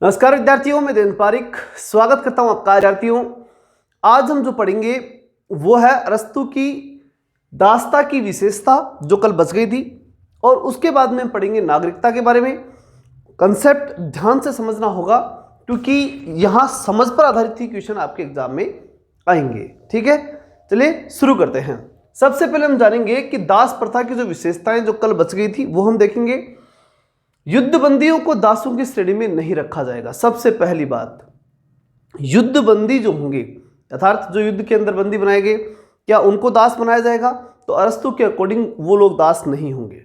नमस्कार विद्यार्थियों, मैं देवेंद्र पारिक स्वागत करता हूं आपका। विद्यार्थियों, आज हम जो पढ़ेंगे वो है अरस्तु की दास्ता की विशेषता जो कल बच गई थी, और उसके बाद में पढ़ेंगे नागरिकता के बारे में। कंसेप्ट ध्यान से समझना होगा क्योंकि यहां समझ पर आधारित ही क्वेश्चन आपके एग्जाम में आएंगे। ठीक है, चलिए शुरू करते हैं। सबसे पहले हम जानेंगे कि दास प्रथा की जो विशेषताएं जो कल बच गई थी वो हम देखेंगे। युद्धबंदियों को दासों की श्रेणी में नहीं रखा जाएगा। सबसे पहली बात, युद्धबंदी जो होंगे अर्थात जो युद्ध के अंदर बंदी बनाए गए, क्या उनको दास बनाया जाएगा? तो अरस्तु के अकॉर्डिंग वो लोग दास नहीं होंगे।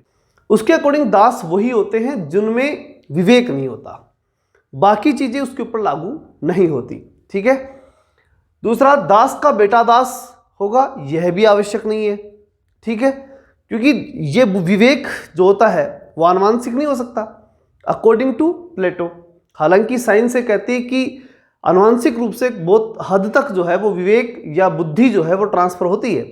उसके अकॉर्डिंग दास वही होते हैं जिनमें विवेक नहीं होता, बाकी चीजें उसके ऊपर लागू नहीं होती। ठीक है। दूसरा, दास का बेटा दास होगा, यह भी आवश्यक नहीं है। ठीक है, क्योंकि ये विवेक जो होता है वो आनुवांशिक नहीं हो सकता अकॉर्डिंग टू प्लेटो। हालांकि साइंस से कहती है कि आनुवांशिक रूप से बहुत हद तक जो है वो विवेक या बुद्धि जो है वो ट्रांसफर होती है,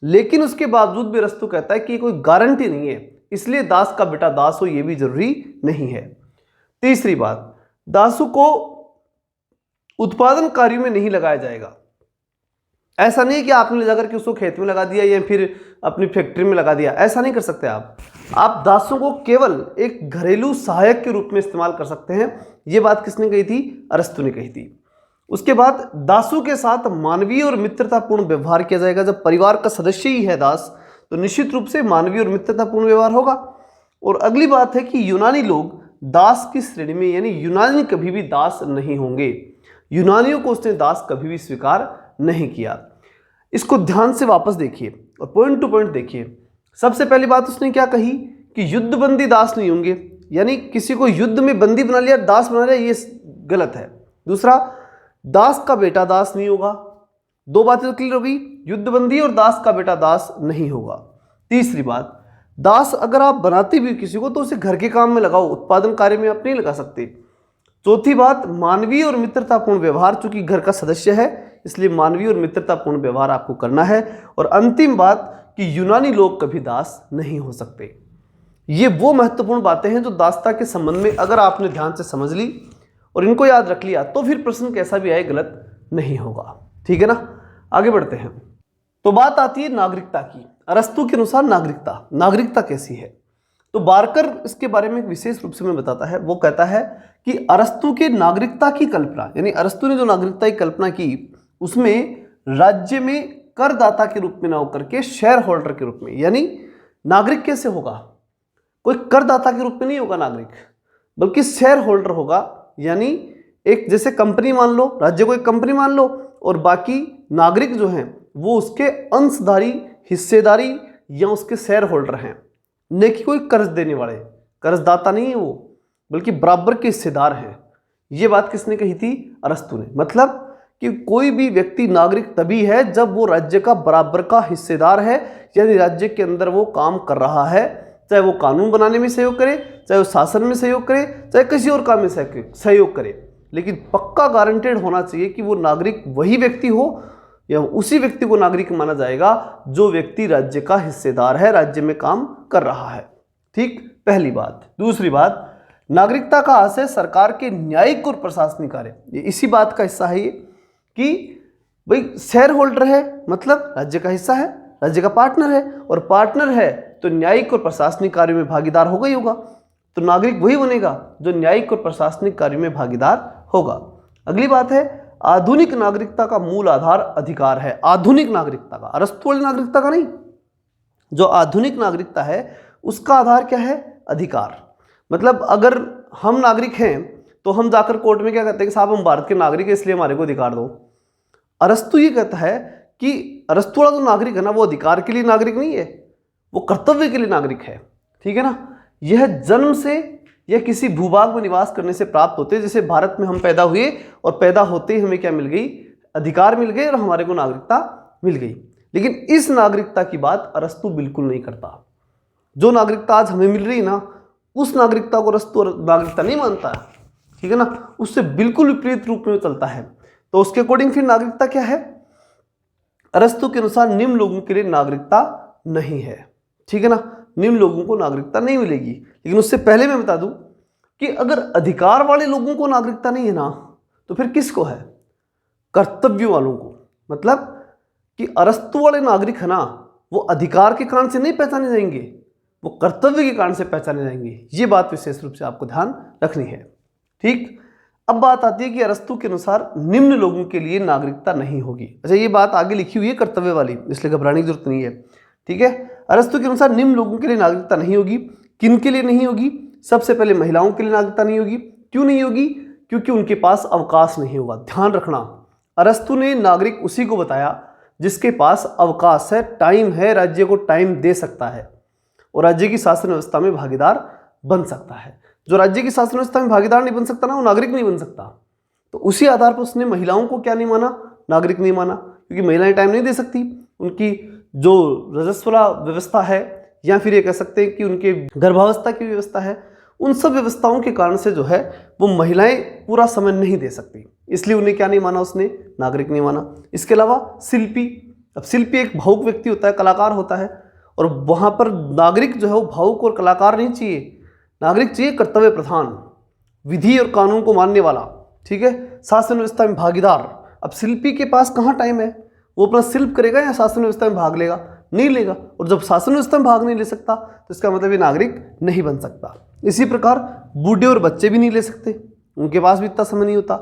लेकिन उसके बावजूद भी अरस्तु कहता है कि कोई गारंटी नहीं है, इसलिए दास का बेटा दास हो ये भी जरूरी नहीं है। तीसरी बात, दासों को उत्पादन कार्यों में नहीं लगाया जाएगा। ऐसा नहीं है कि आपने ले जाकर के उसको खेत में लगा दिया या फिर अपनी फैक्ट्री में लगा दिया, ऐसा नहीं कर सकते आप दासों को केवल एक घरेलू सहायक के रूप में इस्तेमाल कर सकते हैं। यह बात किसने कही थी? अरस्तु ने कही थी। उसके बाद, दासों के साथ मानवीय और मित्रतापूर्ण व्यवहार किया जाएगा। जब परिवार का सदस्य ही है दास, तो निश्चित रूप से मानवीय और मित्रतापूर्ण व्यवहार होगा। और अगली बात है कि यूनानी लोग दास की श्रेणी में, यानी यूनानी कभी भी दास नहीं होंगे। यूनानियों को उसने दास कभी भी स्वीकार नहीं किया। इसको ध्यान से वापस देखिए और पॉइंट टू पॉइंट देखिए। सबसे पहली बात उसने क्या कही कि युद्धबंदी दास नहीं होंगे, यानी किसी को युद्ध में बंदी बना लिया दास बना लिया, ये गलत है। दूसरा, दास का बेटा दास नहीं होगा। दो बातें तो क्लियर हो गई, युद्धबंदी और दास का बेटा दास नहीं होगा। तीसरी बात, दास अगर आप बनाते भी किसी को तो उसे घर के काम में लगाओ, उत्पादन कार्य में आप नहीं लगा सकते। चौथी बात, मानवीय और मित्रतापूर्ण व्यवहार, चूंकि घर का सदस्य है इसलिए मानवीय और मित्रतापूर्ण व्यवहार आपको करना है। और अंतिम बात कि यूनानी लोग कभी दास नहीं हो सकते। ये वो महत्वपूर्ण बातें हैं जो दासता के संबंध में अगर आपने ध्यान से समझ ली और इनको याद रख लिया तो फिर प्रश्न कैसा भी आए गलत नहीं होगा। ठीक है ना, आगे बढ़ते हैं। तो बात आती है नागरिकता की। अरस्तु के अनुसार नागरिकता कैसी है? तो बारकर इसके बारे में विशेष रूप से में बताता है। वो कहता है कि अरस्तु के नागरिकता की कल्पना, यानी अरस्तु ने जो नागरिकता की कल्पना की उसमें राज्य में करदाता के रूप में ना होकर के शेयर होल्डर के रूप में, यानी नागरिक कैसे होगा? कोई करदाता के रूप में नहीं होगा नागरिक, बल्कि शेयर होल्डर होगा। यानी एक जैसे कंपनी मान लो, राज्य को एक कंपनी मान लो, और बाकी नागरिक जो हैं वो उसके अंशधारी, हिस्सेदारी या उसके शेयर होल्डर हैं, न कि कोई कर्ज देने वाले। कर्जदाता नहीं है वो, बल्कि बराबर के हिस्सेदार हैं। ये बात किसने कही थी? अरस्तु ने। मतलब कि कोई भी व्यक्ति नागरिक तभी है जब वो राज्य का बराबर का हिस्सेदार है, यानी राज्य के अंदर वो काम कर रहा है, चाहे वो कानून बनाने में सहयोग करे, चाहे वो शासन में सहयोग करे, चाहे किसी और काम में सहयोग करे, लेकिन पक्का गारंटेड होना चाहिए कि वो नागरिक वही व्यक्ति हो या उसी व्यक्ति को नागरिक माना जाएगा जो व्यक्ति राज्य का हिस्सेदार है, राज्य में काम कर रहा है। ठीक, पहली बात। दूसरी बात, नागरिकता का आशय सरकार के न्यायिक और प्रशासनिक कार्य, ये इसी बात का हिस्सा है ये कि भाई शेयर होल्डर है मतलब राज्य का हिस्सा है, राज्य का पार्टनर है, और पार्टनर है तो न्यायिक और प्रशासनिक कार्यों में भागीदार होगा ही होगा। तो नागरिक वही बनेगा जो न्यायिक और प्रशासनिक कार्यों में भागीदार होगा। अगली बात है, आधुनिक नागरिकता का मूल आधार अधिकार है। आधुनिक नागरिकता का, अरस्तु वाली नागरिकता का नहीं, जो आधुनिक नागरिकता है उसका आधार क्या है? अधिकार। मतलब अगर हम नागरिक हैं तो हम जाकर कोर्ट में क्या कहते हैं कि साहब हम भारत के नागरिक हैं इसलिए हमारे को अधिकार दो। अरस्तु ये कहता है कि अरस्तु वाला जो नागरिक है ना वो अधिकार के लिए नागरिक नहीं है, वो कर्तव्य के लिए नागरिक है। ठीक है ना, यह जन्म से या किसी भूभाग में निवास करने से प्राप्त होते हैं। जैसे भारत में हम पैदा हुए और पैदा होते ही हमें क्या मिल गई? अधिकार मिल गए और हमारे को नागरिकता मिल गई। लेकिन इस नागरिकता की बात अरस्तु बिल्कुल नहीं करता। जो नागरिकता आज हमें मिल रही ना, उस नागरिकता को अरस्तु नागरिकता नहीं मानता है। ठीक है ना, उससे बिल्कुल विपरीत रूप में चलता है। तो उसके अकॉर्डिंग फिर नागरिकता क्या है? अरस्तु के अनुसार निम्न लोगों के लिए नागरिकता नहीं है। ठीक है ना, निम्न लोगों को नागरिकता नहीं मिलेगी। लेकिन उससे पहले मैं बता दूं, कि अगर अधिकार वाले लोगों को नागरिकता नहीं है ना, तो फिर किसको है? कर्तव्य वालों को। मतलब कि अरस्तु वाले नागरिक है ना, वो अधिकार के कारण से नहीं पहचाने जाएंगे, वो कर्तव्य के कारण से पहचाने जाएंगे। ये बात विशेष रूप से आपको ध्यान रखनी है। ठीक, अब बात आती है कि अरस्तु के अनुसार निम्न लोगों के लिए नागरिकता नहीं होगी। अच्छा, ये बात आगे लिखी हुई है कर्तव्य वाली, इसलिए घबराने की जरूरत नहीं है। ठीक है, अरस्तु के अनुसार निम्न लोगों के लिए नागरिकता नहीं होगी। किन के लिए नहीं होगी? सबसे पहले महिलाओं के लिए नागरिकता नहीं होगी। क्यों नहीं होगी? क्योंकि उनके पास अवकाश नहीं होगा। ध्यान रखना, अरस्तु ने नागरिक उसी को बताया जिसके पास अवकाश है, टाइम है, राज्य को टाइम दे सकता है और राज्य की शासन व्यवस्था में भागीदार बन सकता है। जो राज्य की शासन व्यवस्था में भागीदार नहीं बन सकता ना, वो नागरिक नहीं बन सकता। तो उसी आधार पर उसने महिलाओं को क्या नहीं माना? नागरिक नहीं माना, क्योंकि महिलाएं टाइम नहीं दे सकती। उनकी जो रजस्वला व्यवस्था है, या फिर ये कह सकते हैं कि उनके गर्भावस्था की व्यवस्था है, उन सब व्यवस्थाओं के कारण से जो है वो महिलाएं पूरा समय नहीं दे सकती, इसलिए उन्हें क्या नहीं माना? उसने नागरिक नहीं माना। इसके अलावा शिल्पी, अब शिल्पी एक भावुक व्यक्ति होता है, कलाकार होता है, और वहाँ पर नागरिक जो है वो भावुक और कलाकार नहीं चाहिए। नागरिक चाहिए कर्तव्य प्रधान, विधि और कानून को मानने वाला। ठीक है, शासन व्यवस्था में भागीदार। अब शिल्पी के पास कहाँ टाइम है? वो अपना शिल्प करेगा या शासन व्यवस्था में भाग लेगा? नहीं लेगा। और जब शासन व्यवस्था में भाग नहीं ले सकता तो इसका मतलब ये नागरिक नहीं बन सकता। इसी प्रकार बूढ़े और बच्चे भी नहीं ले सकते, उनके पास भी इतना समय नहीं होता।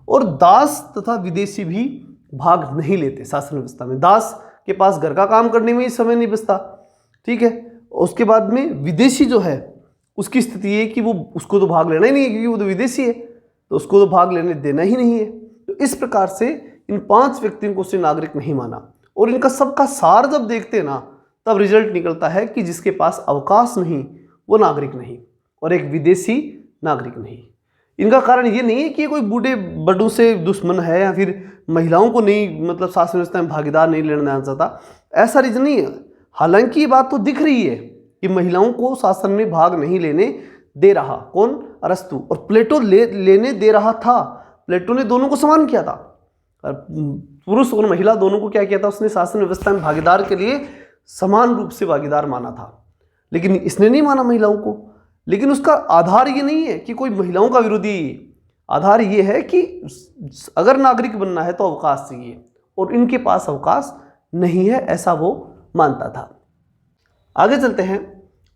और दास तथा विदेशी भी भाग नहीं लेते शासन व्यवस्था में। दास के पास घर का काम करने में ही समय नहीं बचता। ठीक है, उसके बाद में विदेशी जो है उसकी स्थिति ये कि वो उसको तो भाग लेना ही नहीं है, क्योंकि वो तो विदेशी है, तो उसको तो भाग लेने देना ही नहीं है। तो इस प्रकार से इन 5 व्यक्तियों को उसने नागरिक नहीं माना। और इनका सबका सार जब देखते हैं ना, तब रिजल्ट निकलता है कि जिसके पास अवकाश नहीं वो नागरिक नहीं, और एक विदेशी नागरिक नहीं। इनका कारण ये नहीं है कि कोई बूढ़े बड़ों से दुश्मन है या फिर महिलाओं को नहीं, मतलब शासन व्यवस्था में भागीदार नहीं लेना देना चाहता, ऐसा रीजन नहीं है। हालांकि ये बात तो दिख रही है कि महिलाओं को शासन में भाग नहीं लेने दे रहा कौन? अरस्तु। और प्लेटो लेने दे रहा था। प्लेटो ने दोनों को समान किया था, पुरुष और महिला दोनों को क्या किया था? उसने शासन व्यवस्था में भागीदार के लिए समान रूप से भागीदार माना था, लेकिन इसने नहीं माना महिलाओं को। लेकिन उसका आधार ये नहीं है कि कोई महिलाओं का विरोधी, आधार ये है कि अगर नागरिक बनना है तो अवकाश चाहिए, और इनके पास अवकाश नहीं है, ऐसा वो मानता था। आगे चलते हैं।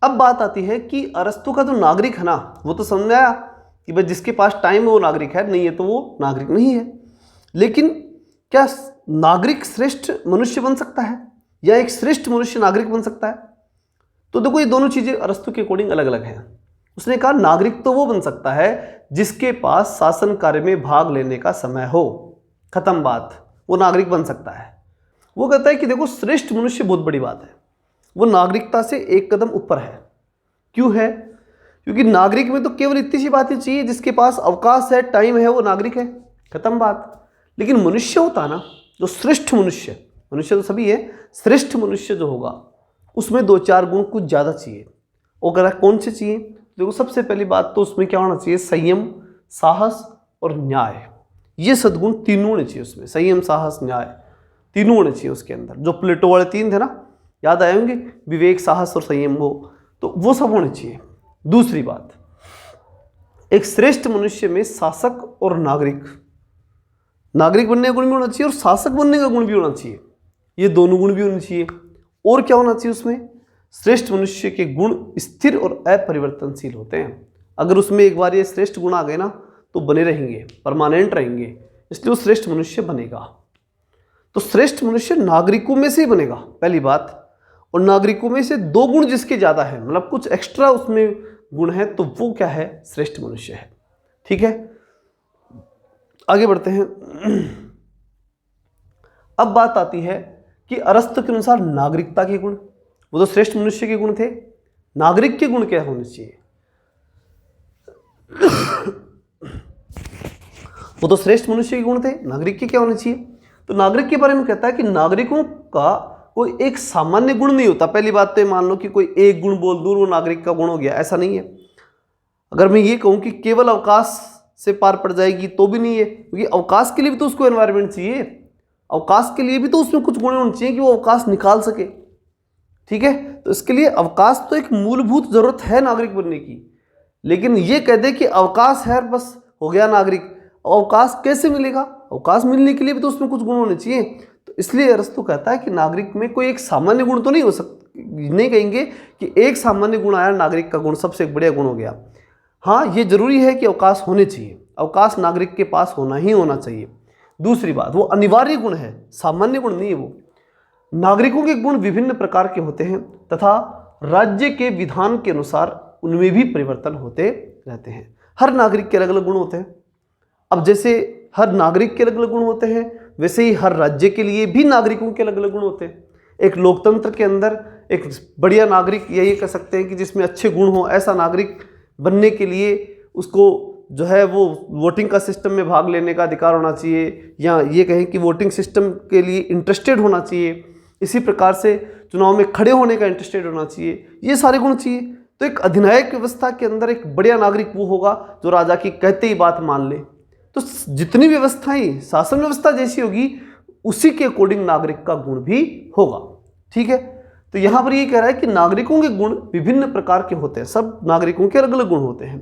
अब बात आती है कि अरस्तु का जो नागरिक है ना, वो तो समझ आया कि भाई जिसके पास टाइम है वो नागरिक है, नहीं है तो वो नागरिक नहीं है। लेकिन क्या नागरिक श्रेष्ठ मनुष्य बन सकता है, या एक श्रेष्ठ मनुष्य नागरिक बन सकता है? तो देखो, ये दोनों चीजें अरस्तु के अकॉर्डिंग अलग अलग हैं। उसने कहा नागरिक तो वो बन सकता है जिसके पास शासन कार्य में भाग लेने का समय हो, खत्म बात, वो नागरिक बन सकता है। वो कहता है कि देखो, श्रेष्ठ मनुष्य बहुत बड़ी बात है, वो नागरिकता से एक कदम ऊपर है। क्यों है? क्योंकि नागरिक में तो केवल इतनी सी बातें चाहिए, जिसके पास अवकाश है, टाइम है, वो नागरिक है, खत्म बात। लेकिन मनुष्य होता ना, जो श्रेष्ठ मनुष्य, मनुष्य तो सभी है, श्रेष्ठ मनुष्य जो होगा उसमें 2-4 गुण कुछ ज़्यादा चाहिए। वो कह रहा है कौन से चाहिए? देखो, सबसे पहली बात तो उसमें क्या होना चाहिए? संयम, साहस और न्याय। ये सद्गुण तीनों होने चाहिए उसमें। संयम, साहस, न्याय तीनों होने चाहिए उसके अंदर। जो प्लेटो वाले 3 थे ना, याद आए होंगे, विवेक, साहस और संयम, तो वो सब होने चाहिए। दूसरी बात, एक श्रेष्ठ मनुष्य में शासक और नागरिक बनने का गुण भी होना चाहिए और शासक बनने का गुण भी होना चाहिए। ये दोनों गुण भी होने चाहिए। और क्या होना चाहिए उसमें? श्रेष्ठ मनुष्य के गुण स्थिर और अपरिवर्तनशील होते हैं। अगर उसमें एक बार ये श्रेष्ठ गुण आ गए ना, तो बने रहेंगे, परमानेंट रहेंगे, इसलिए वो श्रेष्ठ मनुष्य बनेगा। तो श्रेष्ठ मनुष्य नागरिकों में से ही बनेगा, पहली बात। और नागरिकों में से 2 गुण जिसके ज़्यादा है, मतलब कुछ एक्स्ट्रा उसमें गुण है, तो वो क्या है? श्रेष्ठ मनुष्य है। ठीक है, आगे बढ़ते हैं। अब बात आती है कि अरस्तु के अनुसार नागरिकता के गुण, वो तो श्रेष्ठ मनुष्य के गुण थे, नागरिक के गुण क्या होने चाहिए? वो तो श्रेष्ठ मनुष्य के गुण थे, नागरिक के क्या होने चाहिए? तो नागरिक के बारे में कहता है कि नागरिकों का कोई एक सामान्य गुण नहीं होता। पहली बात तो मान लो कि कोई एक गुण बोल दूर वो नागरिक का गुण हो गया, ऐसा नहीं है। अगर मैं ये कहूँ कि केवल अवकाश से पार पड़ जाएगी तो भी नहीं है, क्योंकि अवकाश के लिए भी तो उसको एनवायरनमेंट चाहिए, अवकाश के लिए भी तो उसमें कुछ गुण होने चाहिए कि वो अवकाश निकाल सके। ठीक है, तो इसके लिए अवकाश तो एक मूलभूत जरूरत है नागरिक बनने की, लेकिन ये कह दे कि अवकाश है बस हो गया नागरिक, अवकाश कैसे मिलेगा? अवकाश मिलने के लिए भी तो उसमें कुछ गुण होने चाहिए। तो इसलिए अरस्तु कहता है कि नागरिक में कोई एक सामान्य गुण तो नहीं हो सकता, नहीं कहेंगे कि एक सामान्य गुण आया नागरिक का गुण सबसे बढ़िया गुण हो गया। हाँ, ये जरूरी है कि अवकाश होने चाहिए, अवकाश नागरिक के पास होना ही होना चाहिए। दूसरी बात, वो अनिवार्य गुण है, सामान्य गुण नहीं है वो। नागरिकों के गुण विभिन्न प्रकार के होते हैं तथा राज्य के विधान के अनुसार उनमें भी परिवर्तन होते रहते हैं। हर नागरिक के अलग अलग गुण होते हैं। अब जैसे हर नागरिक के अलग अलग गुण होते हैं, वैसे ही हर राज्य के लिए भी नागरिकों के अलग अलग गुण होते हैं। एक लोकतंत्र के अंदर एक बढ़िया नागरिक यही कह सकते हैं कि जिसमें अच्छे गुण हो, ऐसा नागरिक बनने के लिए उसको जो है वो वोटिंग का सिस्टम में भाग लेने का अधिकार होना चाहिए, या ये कहें कि वोटिंग सिस्टम के लिए इंटरेस्टेड होना चाहिए। इसी प्रकार से चुनाव में खड़े होने का इंटरेस्टेड होना चाहिए, ये सारे गुण चाहिए। तो एक अधिनायक व्यवस्था के अंदर एक बढ़िया नागरिक वो होगा जो राजा की कहते ही बात मान ले। तो जितनी व्यवस्थाएं शासन व्यवस्था जैसी होगी उसी के अकॉर्डिंग नागरिक का गुण भी होगा। ठीक है, तो यहां पर ये कह रहा है कि नागरिकों के गुण विभिन्न प्रकार के होते हैं, सब नागरिकों के अलग अलग गुण होते हैं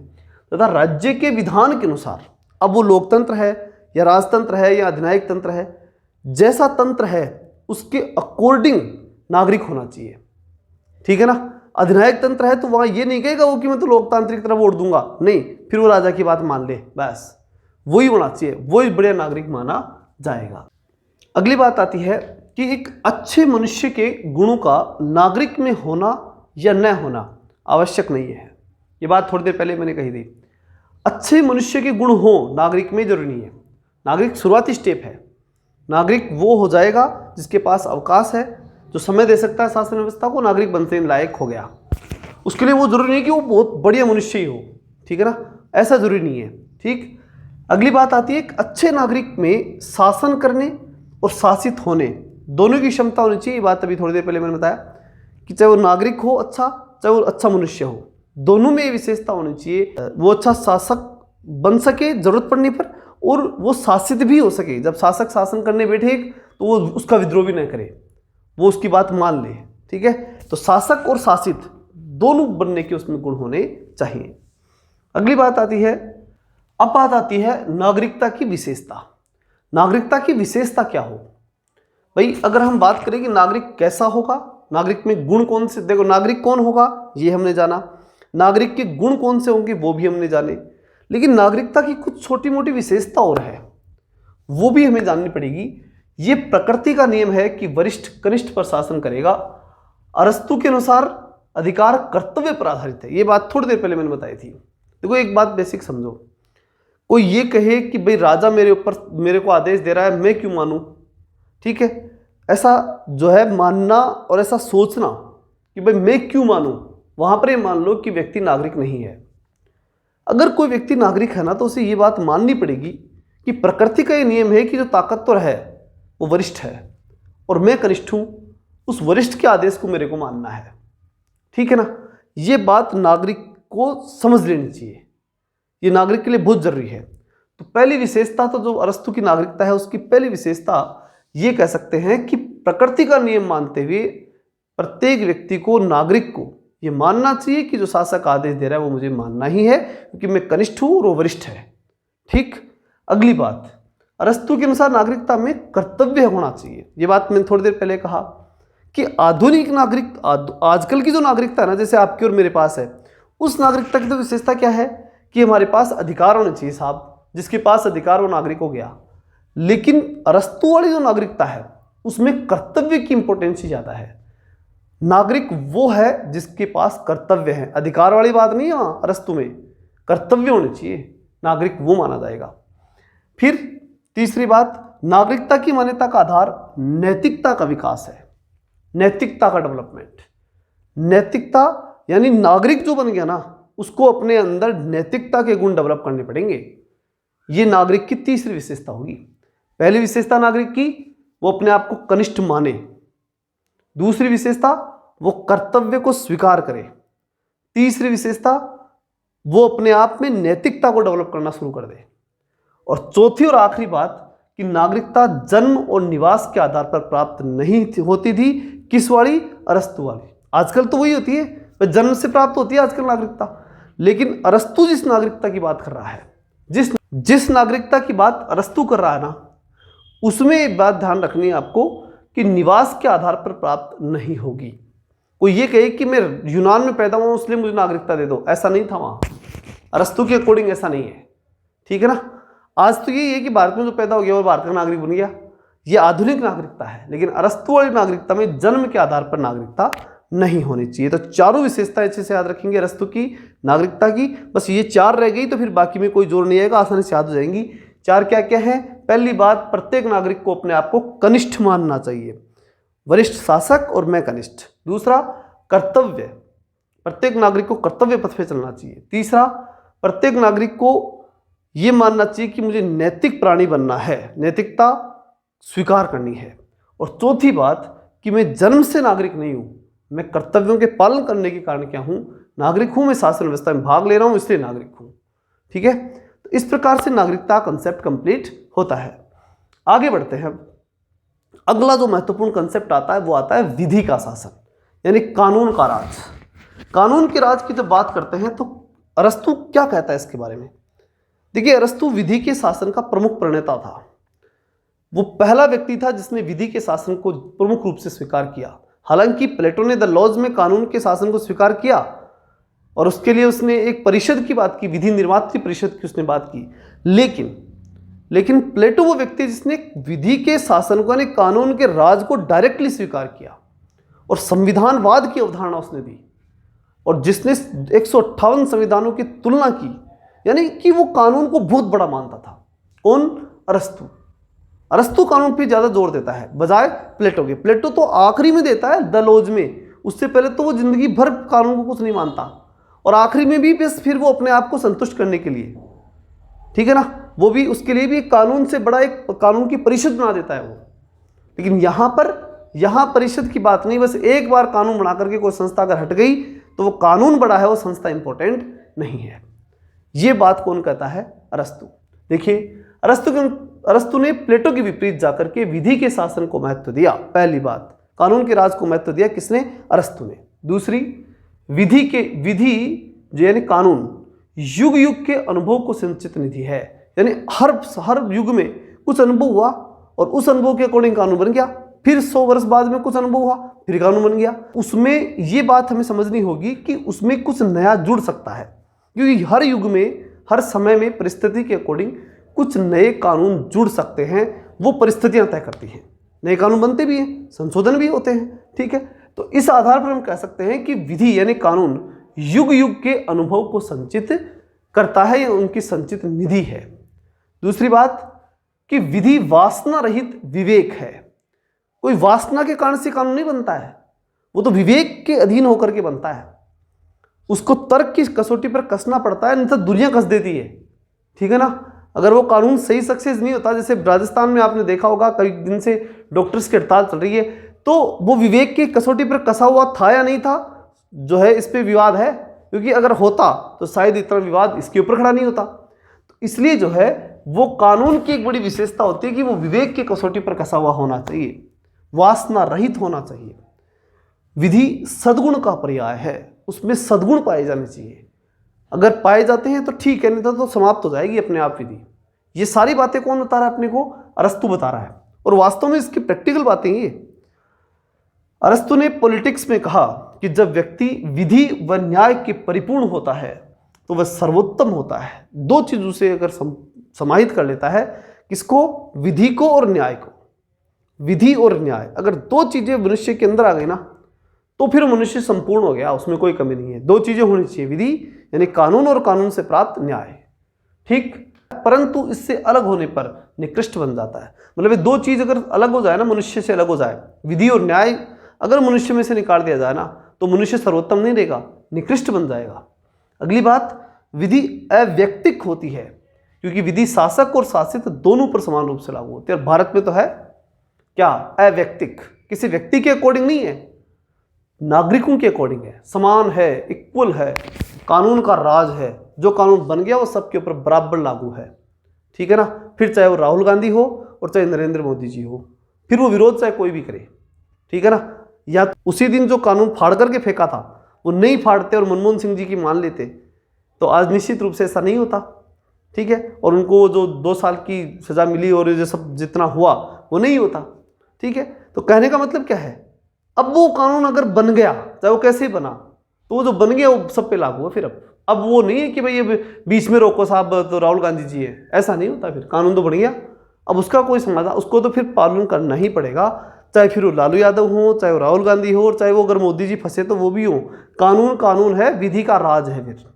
तथा राज्य के विधान के अनुसार, अब वो लोकतंत्र है या राजतंत्र है या अधिनायक तंत्र है, जैसा तंत्र है उसके अकॉर्डिंग नागरिक होना चाहिए। ठीक है ना। अधिनायक तंत्र है तो वहां ये नहीं कहेगा वो कि मैं तो लोकतांत्रिक तरफ वोट दूंगा, नहीं, फिर वो राजा की बात मान ले, बस वही होना चाहिए, वही बढ़िया नागरिक माना जाएगा। अगली बात आती है कि एक अच्छे मनुष्य के गुणों का नागरिक में होना या न होना आवश्यक नहीं है। ये बात थोड़ी देर पहले मैंने कही थी। अच्छे मनुष्य के गुण हो नागरिक में जरूरी नहीं है। नागरिक शुरुआती स्टेप है। नागरिक वो हो जाएगा जिसके पास अवकाश है, जो समय दे सकता है शासन व्यवस्था को, नागरिक बनने लायक हो गया। उसके लिए वो जरूरी नहीं है कि वो बहुत बढ़िया मनुष्य ही हो, ठीक है ना, ऐसा जरूरी नहीं है। ठीक। अगली बात आती है एक अच्छे नागरिक में शासन करने और शासित होने दोनों की क्षमता होनी चाहिए। ये बात अभी थोड़ी देर पहले मैंने बताया कि चाहे वो नागरिक हो अच्छा, चाहे वो अच्छा मनुष्य हो, दोनों में ये विशेषता होनी चाहिए। वो अच्छा शासक बन सके जरूरत पड़ने पर, और वो शासित भी हो सके। जब शासक शासन करने बैठे तो वो उसका विद्रोह भी न करे, वो उसकी बात मान ले। ठीक है, तो शासक और शासित दोनों बनने के उसमें गुण होने चाहिए। अगली बात आती है, अब बात आती है नागरिकता की विशेषता। नागरिकता की विशेषता क्या हो भाई? अगर हम बात करें कि नागरिक कैसा होगा, नागरिक में गुण कौन से, देखो नागरिक कौन होगा ये हमने जाना, नागरिक के गुण कौन से होंगे वो भी हमने जाने, लेकिन नागरिकता की कुछ छोटी मोटी विशेषता और है, वो भी हमें जाननी पड़ेगी। ये प्रकृति का नियम है कि वरिष्ठ कनिष्ठ पर शासन करेगा। अरस्तु के अनुसार अधिकार कर्तव्य पर आधारित है। ये बात थोड़ी देर पहले मैंने बताई थी। देखो एक बात बेसिक समझो, कोई ये कहे कि भाई राजा मेरे को आदेश दे रहा है, मैं क्यों मानूं? ठीक है, ऐसा जो है मानना और ऐसा सोचना कि भाई मैं क्यों मानूं, वहां पर ये मान लो कि व्यक्ति नागरिक नहीं है। अगर कोई व्यक्ति नागरिक है ना तो उसे ये बात माननी पड़ेगी कि प्रकृति का ये नियम है कि जो ताकतवर है वो वरिष्ठ है और मैं कनिष्ठ हूं, उस वरिष्ठ के आदेश को मेरे को मानना है। ठीक है ना, ये बात नागरिक को समझ लेनी चाहिए, ये नागरिक के लिए बहुत जरूरी है। तो पहली विशेषता तो जो अरस्तु की नागरिकता है उसकी पहली विशेषता ये कह सकते हैं कि प्रकृति का नियम मानते हुए प्रत्येक व्यक्ति को, नागरिक को ये मानना चाहिए कि जो शासक आदेश दे रहा है वो मुझे मानना ही है, क्योंकि मैं कनिष्ठ हूं और वो वरिष्ठ है। ठीक। अगली बात, अरस्तु के अनुसार नागरिकता में कर्तव्य होना चाहिए। ये बात मैंने थोड़ी देर पहले कहा कि आधुनिक नागरिक, आजकल की जो नागरिकता है ना, जैसे आपकी और मेरे पास है, उस नागरिकता की तो विशेषता क्या है कि हमारे पास अधिकार होने चाहिए साहब, जिसके पास अधिकार वो नागरिक हो गया। लेकिन अरस्तु वाली जो नागरिकता है उसमें कर्तव्य की इंपॉर्टेंस ही ज्यादा है। नागरिक वो है जिसके पास कर्तव्य है, अधिकार वाली बात नहीं है। अरस्तु में कर्तव्य होने चाहिए, नागरिक वो माना जाएगा। फिर तीसरी बात, नागरिकता की मान्यता का आधार नैतिकता का विकास है, नैतिकता का डेवलपमेंट। नैतिकता यानी नागरिक जो बन गया ना उसको अपने अंदर नैतिकता के गुण डेवलप करने पड़ेंगे। ये नागरिक की तीसरी विशेषता होगी। पहली विशेषता नागरिक की, वो अपने आप को कनिष्ठ माने। दूसरी विशेषता, वो कर्तव्य को स्वीकार करे। तीसरी विशेषता, वो अपने आप में नैतिकता को डेवलप करना शुरू कर दे। और चौथी और आखिरी बात कि नागरिकता जन्म और निवास के आधार पर प्राप्त नहीं होती थी। किस वाली? अरस्तु वाली। आजकल तो वही होती है, जन्म से प्राप्त होती है आजकल नागरिकता, लेकिन अरस्तु जिस नागरिकता की बात कर रहा है, जिस नागरिकता की बात अरस्तु कर रहा है ना, उसमें एक बात ध्यान रखनी है आपको कि निवास के आधार पर प्राप्त नहीं होगी। कोई ये कहे कि मैं यूनान में पैदा हुआ इसलिए मुझे नागरिकता दे दो, ऐसा नहीं था वहां। अरस्तु के अकॉर्डिंग ऐसा नहीं है, ठीक है ना। आज तो ये है कि भारत में जो पैदा हो गया और भारत का नागरिक बन गया, ये आधुनिक नागरिकता है। लेकिन अरस्तु वाली नागरिकता में जन्म के आधार पर नागरिकता नहीं होनी चाहिए। तो चारों विशेषताएं अच्छे से याद रखेंगे अरस्तु की नागरिकता की। बस ये 4 रह गई तो फिर बाकी में कोई जोर नहीं आएगा, आसानी से याद हो जाएंगी। 4 क्या क्या है? पहली बात, प्रत्येक नागरिक को अपने आप को कनिष्ठ मानना चाहिए, वरिष्ठ शासक और मैं कनिष्ठ। दूसरा, कर्तव्य, प्रत्येक नागरिक को कर्तव्य पथ पे चलना चाहिए। तीसरा, प्रत्येक नागरिक को यह मानना चाहिए कि मुझे नैतिक प्राणी बनना है, नैतिकता स्वीकार करनी है। और चौथी बात कि मैं जन्म से नागरिक नहीं हूं, मैं कर्तव्यों के पालन करने के कारण क्या हूं, नागरिक हूं, मैं शासन व्यवस्था में भाग ले रहा हूं इसलिए नागरिक हूं। ठीक है, तो इस प्रकार से नागरिकता कंसेप्ट कंप्लीट होता है। आगे बढ़ते हैं। अगला जो महत्वपूर्ण कंसेप्ट आता है वो आता है विधि का शासन, यानी कानून का राज। कानून के राज की जब बात करते हैं तो अरस्तु क्या कहता है इसके बारे में? देखिए, अरस्तु विधि के शासन का प्रमुख प्रणेता था। वो पहला व्यक्ति था जिसने विधि के शासन को प्रमुख रूप से स्वीकार किया। हालांकि प्लेटो ने द लॉज में कानून के शासन को स्वीकार किया और उसके लिए उसने एक परिषद की बात की, विधि निर्मात्री परिषद की उसने बात की। लेकिन प्लेटो वो व्यक्ति जिसने विधि के शासन को, यानी कानून के राज को डायरेक्टली स्वीकार किया और संविधानवाद की अवधारणा उसने दी, और जिसने 158 संविधानों की तुलना की, यानी कि वो कानून को बहुत बड़ा मानता था। कौन? अरस्तु। अरस्तु कानून पे ज्यादा जोर देता है बजाय प्लेटो के। प्लेटो तो आखिरी में देता है द लॉज में, उससे पहले तो वो जिंदगी भर कानून को कुछ नहीं मानता, और आखिरी में भी बस फिर वो अपने आप को संतुष्ट करने के लिए, ठीक है ना, वो भी उसके लिए भी एक कानून से बड़ा एक कानून की परिषद बना देता है वो। लेकिन यहां परिषद की बात नहीं, बस एक बार कानून बना करके कोई संस्था अगर हट गई तो वो कानून बड़ा है, वो संस्था इंपॉर्टेंट नहीं है। ये बात कौन कहता है? अरस्तु। देखिए, अरस्तु ने प्लेटो के विपरीत जाकर के विधि के शासन को महत्व दिया। पहली बात, कानून के राज को महत्व दिया किसने? अरस्तु ने। दूसरी, विधि जो यानी कानून युग युग के अनुभव को संचित निधि है, यानी हर युग में कुछ अनुभव हुआ और उस अनुभव के अकॉर्डिंग कानून बन गया, फिर 100 वर्ष बाद में कुछ अनुभव हुआ फिर कानून बन गया। उसमें ये बात हमें समझनी होगी कि उसमें कुछ नया जुड़ सकता है, क्योंकि हर युग में, हर समय में परिस्थिति के अकॉर्डिंग कुछ नए कानून जुड़ सकते हैं, वो परिस्थितियां तय करती हैं। नए कानून बनते भी हैं, संशोधन भी होते हैं, ठीक है। तो इस आधार पर हम कह सकते हैं कि विधि यानी कानून युग युग के अनुभव को संचित करता है, या उनकी संचित निधि है। दूसरी बात कि विधि वासना रहित विवेक है। कोई वासना के कारण से कानून नहीं बनता है, वो तो विवेक के अधीन होकर के बनता है। उसको तर्क की कसौटी पर कसना पड़ता है, नहीं तो दुनिया कस देती है, ठीक है ना। अगर वो कानून सही सक्सेस नहीं होता, जैसे राजस्थान में आपने देखा होगा कई दिन से डॉक्टर्स की हड़ताल चल रही है, तो वो विवेक की कसौटी पर कसा हुआ था या नहीं था, जो है इस पे विवाद है। क्योंकि अगर होता तो शायद इतना विवाद इसके ऊपर खड़ा नहीं होता। तो इसलिए जो है वो कानून की एक बड़ी विशेषता होती है कि वो विवेक की कसौटी पर कसा हुआ होना चाहिए, वासना रहित होना चाहिए। विधि सद्गुण का पर्याय है, उसमें सद्गुण पाए जाने चाहिए। अगर पाए जाते हैं तो ठीक है, नहीं तो समाप्त हो जाएगी अपने आप विधि। ये सारी बातें कौन बता रहा है अपने को? अरस्तु बता रहा है, और वास्तव में इसकी प्रैक्टिकल बातें ये। अरस्तु ने पॉलिटिक्स में कहा कि जब व्यक्ति विधि व न्याय के परिपूर्ण होता है तो वह सर्वोत्तम होता है। 2 चीजों से अगर समाहित कर लेता है, किसको? विधि को और न्याय को। विधि और न्याय, अगर 2 चीजें मनुष्य के अंदर आ गई ना, तो फिर मनुष्य संपूर्ण हो गया, उसमें कोई कमी नहीं है। 2 चीजें होनी चाहिए, विधि यानी कानून और कानून से प्राप्त न्याय, ठीक। परंतु इससे अलग होने पर निकृष्ट बन जाता है। मतलब ये 2 चीज अगर अलग हो जाए ना, मनुष्य से अलग हो जाए, विधि और न्याय अगर मनुष्य में से निकाल दिया जाए ना, तो मनुष्य सर्वोत्तम नहीं रहेगा, निकृष्ट बन जाएगा। अगली बात, विधि अव्यक्तिक होती है, क्योंकि विधि शासक और शासित दोनों पर समान रूप से लागू होती है। और भारत में तो है क्या? अव्यक्तिक, किसी व्यक्ति के अकॉर्डिंग नहीं है, नागरिकों के अकॉर्डिंग है, समान है, इक्वल है, कानून का राज है। जो कानून बन गया वो सबके ऊपर बराबर लागू है, ठीक है ना। फिर चाहे वो राहुल गांधी हो और चाहे नरेंद्र मोदी जी हो, फिर वो विरोध चाहे कोई भी करे, ठीक है ना। या उसी दिन जो कानून फाड़ करके फेंका था वो नहीं फाड़ते और मनमोहन सिंह जी की मान लेते, तो आज निश्चित रूप से ऐसा नहीं होता, ठीक है। और उनको जो 2 साल की सज़ा मिली और ये सब जितना हुआ वो नहीं होता, ठीक है। तो कहने का मतलब क्या है, अब वो कानून अगर बन गया, चाहे वो कैसे बना, तो वो जो बन गया वो सब पे लागू है फिर। अब वो नहीं है कि भाई ये बीच में रोको साहब तो राहुल गांधी जी है, ऐसा नहीं होता। फिर कानून तो बन गया, अब उसका कोई समाधान, उसको तो फिर पालन करना ही पड़ेगा, चाहे फिर वो लालू यादव हो, चाहे वो राहुल गांधी हो, और चाहे वो अगर मोदी जी फंसे तो वो भी हो। कानून कानून है, विधि का राज है। फिर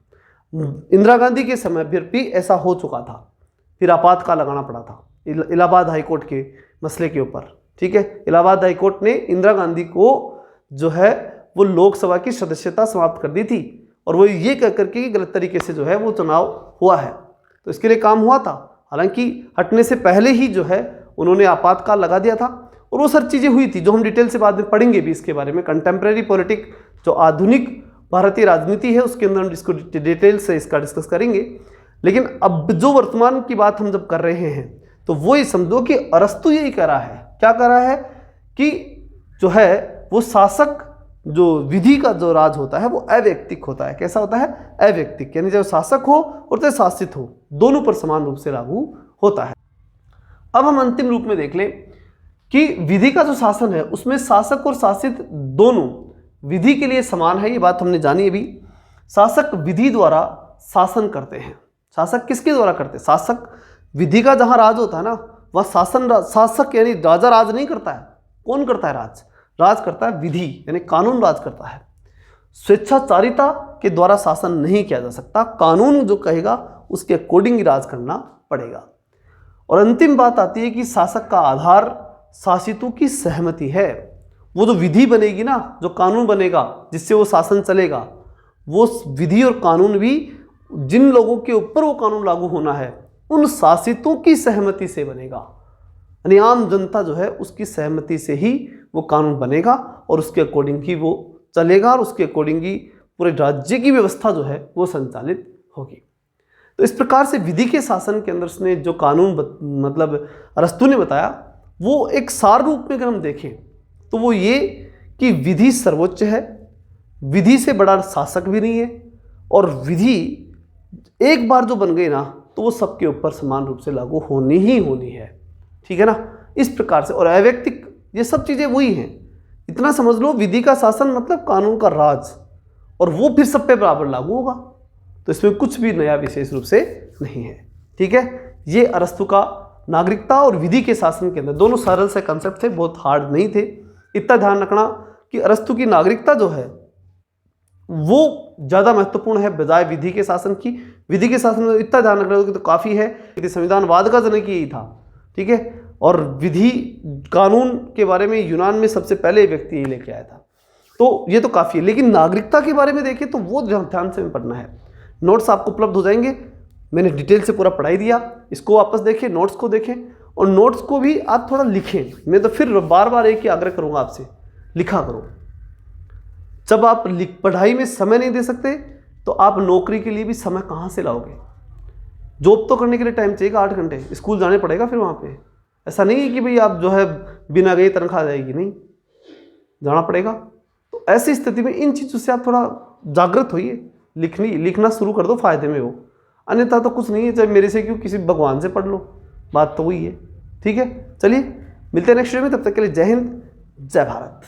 इंदिरा गांधी के समय फिर भी ऐसा हो चुका था, फिर आपातकाल लगाना पड़ा था इलाहाबाद हाईकोर्ट के मसले के ऊपर, ठीक है। इलाहाबाद हाईकोर्ट ने इंदिरा गांधी को जो है वो लोकसभा की सदस्यता समाप्त कर दी थी, और वो ये कह करके कि गलत तरीके से जो है वो चुनाव हुआ है, तो इसके लिए काम हुआ था। हालांकि हटने से पहले ही जो है उन्होंने आपातकाल लगा दिया था, और वो सब चीज़ें हुई थी जो हम डिटेल से बाद में पढ़ेंगे भी इसके बारे में। कंटेम्प्रेरी पॉलिटिक जो आधुनिक भारतीय राजनीति है उसके अंदर हम इसको डिटेल से इसका डिस्कस करेंगे। लेकिन अब जो वर्तमान की बात हम जब कर रहे हैं तो वो ये समझो कि अरस्तु यही कह रहा है, क्या कह रहा है कि जो है वो शासक, जो विधि का जो राज होता है वो अवैयक्तिक होता है। कैसा होता है? अवैयक्तिक, यानी चाहे शासक हो और चाहे शासित हो, दोनों पर समान रूप से लागू होता है। अब हम अंतिम रूप में देख लें कि विधि का जो शासन है उसमें शासक और शासित दोनों विधि के लिए समान है। ये बात हमने जानी अभी। शासक विधि द्वारा शासन करते हैं। शासक किसके द्वारा करते हैं? शासक विधि का जहां राज होता है ना, वह शासक यानी राजा राज नहीं करता है। कौन करता है राज? राज करता है विधि, यानी कानून राज करता है। स्वेच्छाचारिता के द्वारा शासन नहीं किया जा सकता, कानून जो कहेगा उसके अकॉर्डिंग राज करना पड़ेगा। और अंतिम बात आती है कि शासक का आधार शासितों की सहमति है। वो जो विधि बनेगी ना, जो कानून बनेगा जिससे वो शासन चलेगा, वो विधि और कानून भी जिन लोगों के ऊपर वो कानून लागू होना है उन शासितों की सहमति से बनेगा। यानी आम जनता जो है उसकी सहमति से ही वो कानून बनेगा और उसके अकॉर्डिंग ही वो चलेगा, और उसके अकॉर्डिंग ही पूरे राज्य की व्यवस्था जो है वो संचालित होगी। तो इस प्रकार से विधि के शासन के अंदर उसने जो कानून मतलब अरस्तु ने बताया, वो एक सार रूप में अगर हम देखें तो वो ये कि विधि सर्वोच्च है, विधि से बड़ा शासक भी नहीं है, और विधि एक बार जो बन गई ना तो वो सबके ऊपर समान रूप से लागू होनी ही होनी है, ठीक है ना। इस प्रकार से, और अवैयक्तिक, ये सब चीज़ें वही हैं। इतना समझ लो, विधि का शासन मतलब कानून का राज, और वो फिर सब पे बराबर लागू होगा। तो इसमें कुछ भी नया विशेष रूप से नहीं है, ठीक है। ये अरस्तु का नागरिकता और विधि के शासन के अंदर दोनों सरल से कंसेप्ट थे, बहुत हार्ड नहीं थे। इतना ध्यान रखना कि अरस्तु की नागरिकता जो है वो ज़्यादा महत्वपूर्ण है बजाय विधि के शासन की। विधि के शासन में इतना ध्यान रखना तो काफ़ी है कि संविधानवाद का जनक यही था, ठीक है। और विधि कानून के बारे में यूनान में सबसे पहले व्यक्ति यही लेके आया था, तो ये तो काफ़ी है। लेकिन नागरिकता के बारे में देखें तो वो ध्यान से पढ़ना है। नोट्स आपको उपलब्ध हो जाएंगे, मैंने डिटेल से पूरा पढ़ाई दिया, इसको वापस देखें, नोट्स को देखें, और नोट्स को भी आप थोड़ा लिखें। मैं तो फिर बार बार एक ही आग्रह करूँगा आपसे, लिखा करो। जब आप पढ़ाई में समय नहीं दे सकते तो आप नौकरी के लिए भी समय कहाँ से लाओगे? जॉब तो करने के लिए टाइम चाहिए 8 घंटे, स्कूल जाने पड़ेगा फिर वहाँ पे। ऐसा नहीं है कि भाई आप जो है बिना गए तनख्वाह जाएगी, नहीं, जाना पड़ेगा। तो ऐसी स्थिति में इन चीज़ों से आप थोड़ा जागृत होइए, लिखना शुरू कर दो, फायदे में हो। अन्यथा तो कुछ नहीं है, चाहे मेरे से क्यों, किसी भगवान से पढ़ लो, बात तो वही है, ठीक है। चलिए मिलते हैं नेक्स्ट वीडियो में, तब तक के लिए जय हिंद, जय भारत।